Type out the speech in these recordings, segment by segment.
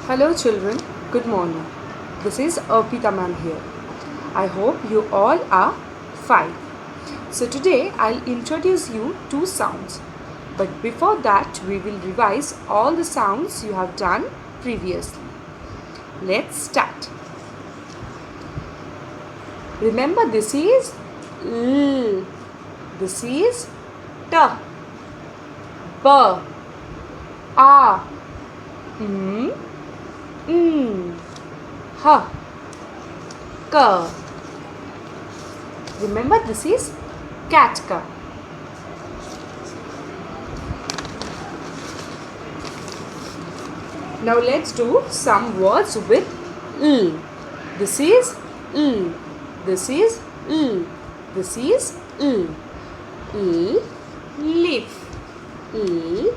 Hello children, good morning. This is Arpita ma'am here. I hope you all are fine. So today I'll introduce you two sounds. But before that we will revise all the sounds you have done previously. Let's start. Remember this is L. This is T. B. A. M. H. K. Remember this is cat ka. Now let's do some words with L. This is L. This is L. This is L. L. Leaf. L.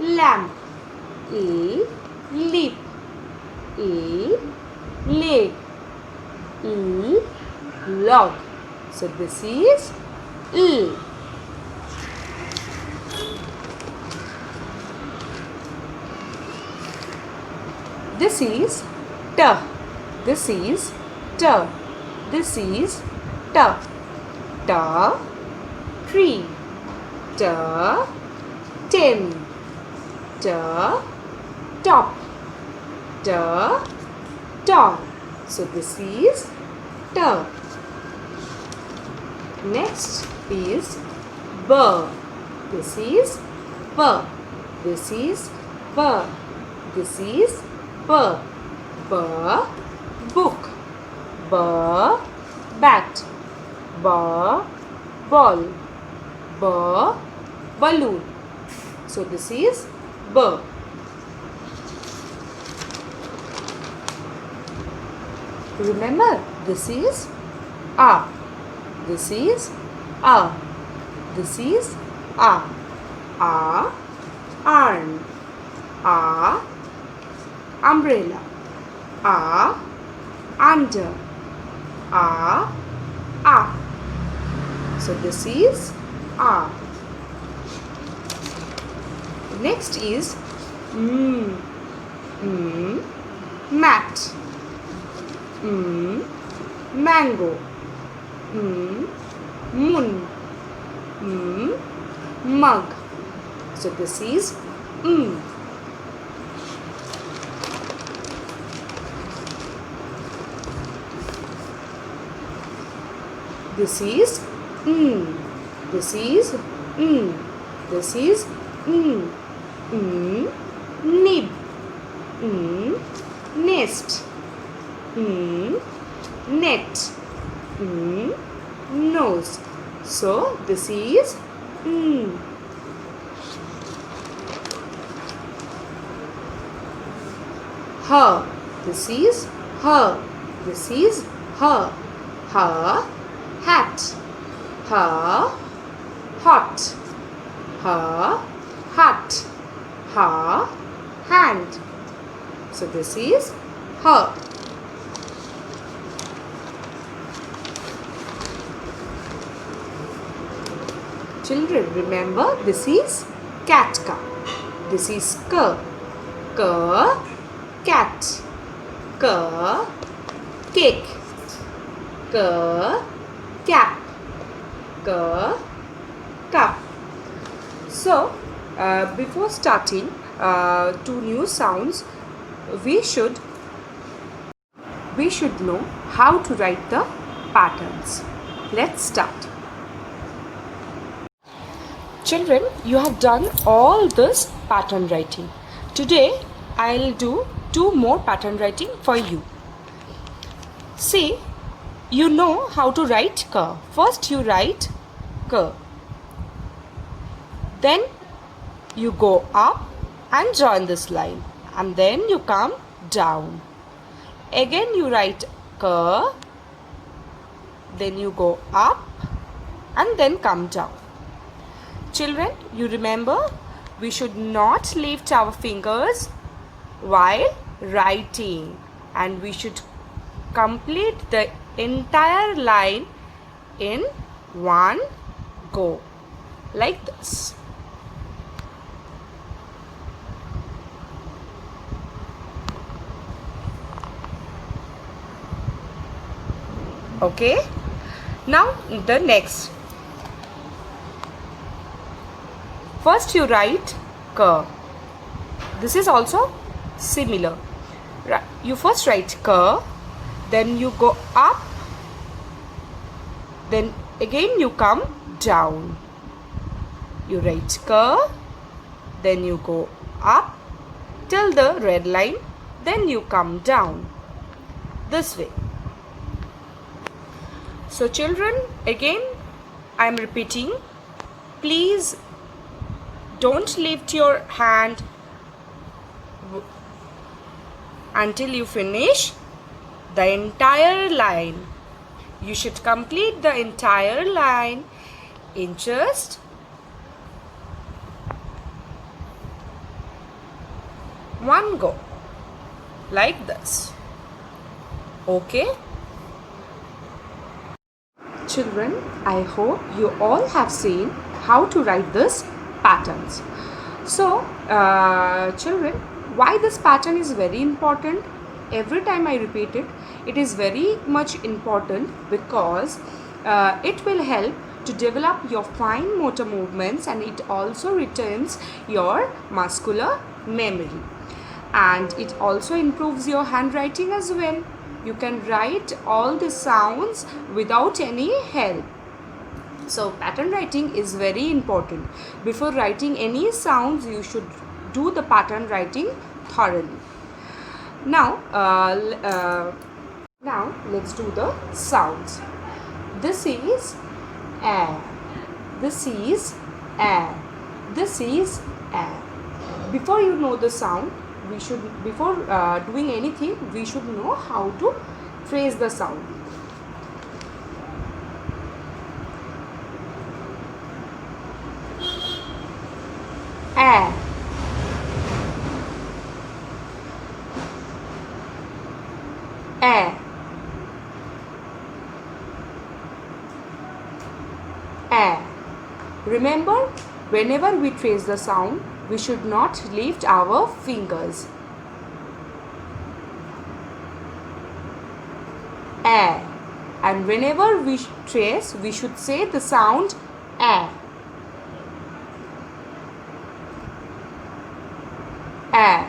Lamp. L. Leap. L. Leg. L. Log. So this is L. This is T. This is T. This is T. T. Tree. T. Tin. T. Top. T. Dog. So this is T. Next is B. This is B. This is B. This is B. B. Book. B. Bat. B. Ball. B. Balloon. So this is B. Remember, this is A. This is A. This is A. A. Arm. A. Umbrella. A. Under. A. Up. So this is A. Next is mat. Mango. Moon. Mug. So this is This is This is This is nib. Nest. Net. Nose. So this is her. This is her. This is her. Her hat. Her hot. Her hut. Her hand. So this is her. Children, remember this is cat ka. This is k. K. Cat. K. Cake. K. Cap. K. Cup. So, before starting two new sounds, we should know how to write the patterns. Let's start. Children, you have done all this pattern writing. Today, I'll do two more pattern writing for you. See, you know how to write K. First, you write K. Then, you go up and join this line. And then you come down. Again, you write K. Then you go up and then come down. Children, you remember, we should not lift our fingers while writing, and we should complete the entire line in one go, like this. Okay. Now the next. First you write K. This is also similar. You first write K, then you go up, then again you come down. You write K, then you go up till the red line, then you come down. This way. So children, again I am repeating, please don't lift your hand until you finish the entire line. You should complete the entire line in just one go, like this. Okay? Children, I hope you all have seen how to write this patterns. So, children, why this pattern is very important? Every time I repeat it, it is very much important because it will help to develop your fine motor movements, and it also retains your muscular memory, and it also improves your handwriting as well. You can write all the sounds without any help. So pattern writing is very important. Before writing any sounds, you should do the pattern writing thoroughly. Now let's do the sounds. This is a. This is a. This is a. Before you know the sound, before doing anything, we should know how to trace the sound. A. A. A. Remember, whenever we trace the sound, we should not lift our fingers. A. And whenever we trace, we should say the sound A. A.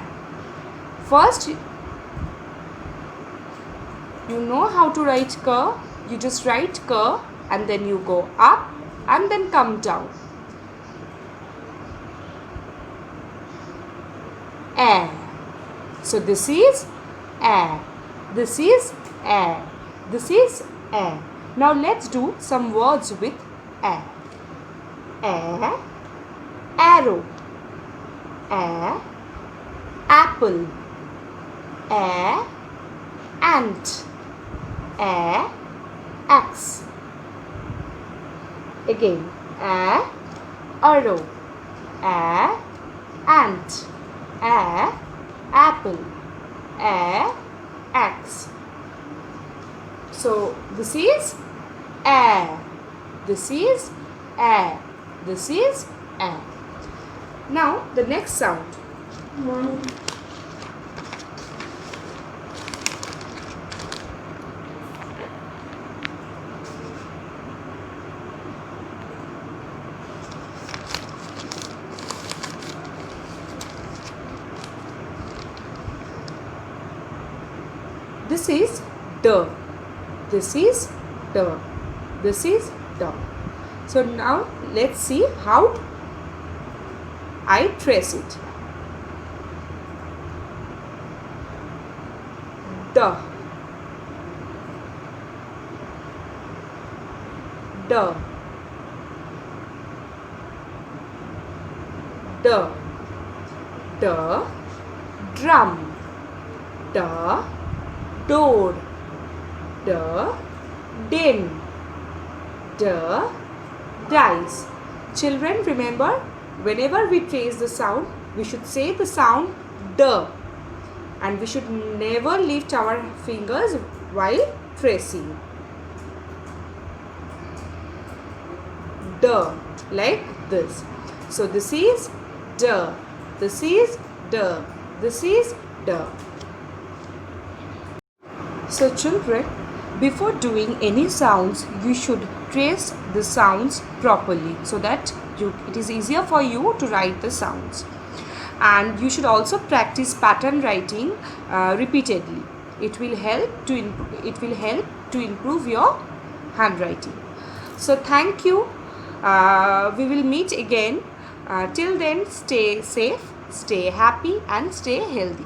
First, you know how to write K. You just write K and then you go up and then come down. A. So this is A. This is A. This is A. Now let's do some words with A. A. Arrow. A. Apple. A. Ant. A. Axe. Again. A. Arrow. A. Ant. A. Apple. A. Axe. So this is A. This is A. This is A. Now the next sound. This is D. This is D. This is D. So now let's see how I trace it. D. D. D. D. Drum. D. Door. D. Din. D. Dice. Children, remember, whenever we trace the sound, we should say the sound D, and we should never lift our fingers while tracing. D, like this. So this is D. This is D. This is D. So children, Before doing any sounds, you should trace the sounds properly so that it is easier for you to write the sounds. And you should also practice pattern writing repeatedly. It will help to improve your handwriting. So thank you. We will meet again. Till then, stay safe, stay happy, and stay healthy.